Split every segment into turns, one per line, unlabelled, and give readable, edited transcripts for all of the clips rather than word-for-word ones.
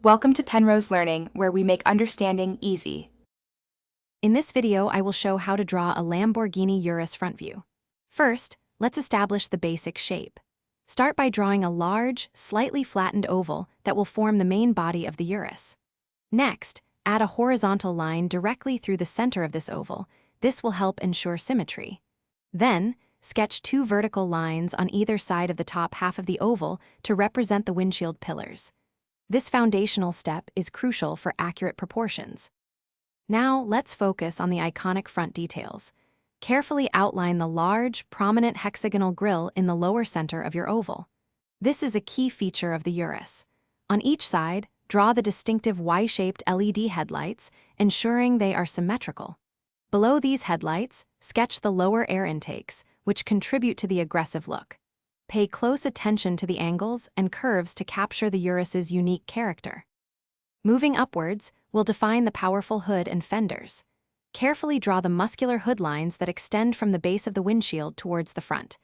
Welcome to Penrose Learning, where we make understanding easy.
In this video, I will show how to draw a Lamborghini Urus front view. First, let's establish the basic shape. Start by drawing a large, slightly flattened oval that will form the main body of the Urus. Next, add a horizontal line directly through the center of this oval. This will help ensure symmetry. Then, sketch two vertical lines on either side of the top half of the oval to represent the windshield pillars. This foundational step is crucial for accurate proportions. Now, let's focus on the iconic front details. Carefully outline the large, prominent hexagonal grille in the lower center of your oval. This is a key feature of the Urus. On each side, draw the distinctive Y-shaped LED headlights, ensuring they are symmetrical. Below these headlights, sketch the lower air intakes, which contribute to the aggressive look. Pay close attention to the angles and curves to capture the Urus's unique character. Moving upwards, we'll define the powerful hood and fenders. Carefully draw the muscular hood lines that extend from the base of the windshield towards the front.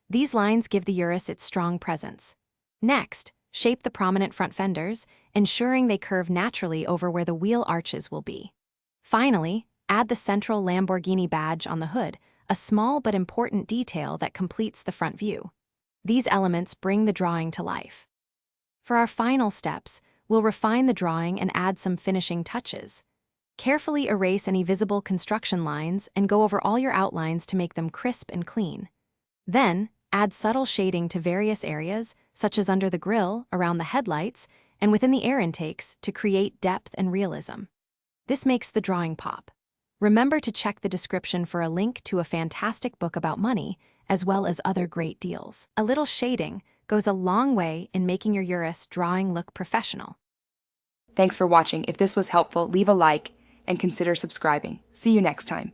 These lines give the Urus its strong presence. Next, shape the prominent front fenders, ensuring they curve naturally over where the wheel arches will be. Finally, add the central Lamborghini badge on the hood, a small but important detail that completes the front view. These elements bring the drawing to life. For our final steps, we'll refine the drawing and add some finishing touches. Carefully erase any visible construction lines and go over all your outlines to make them crisp and clean. Then, add subtle shading to various areas, such as under the grille, around the headlights, and within the air intakes to create depth and realism. This makes the drawing pop. Remember to check the description for a link to a fantastic book about money, as well as other great deals. A little shading goes a long way in making your Urus drawing look professional.
Thanks for watching. If this was helpful, leave a like and consider subscribing. See you next time.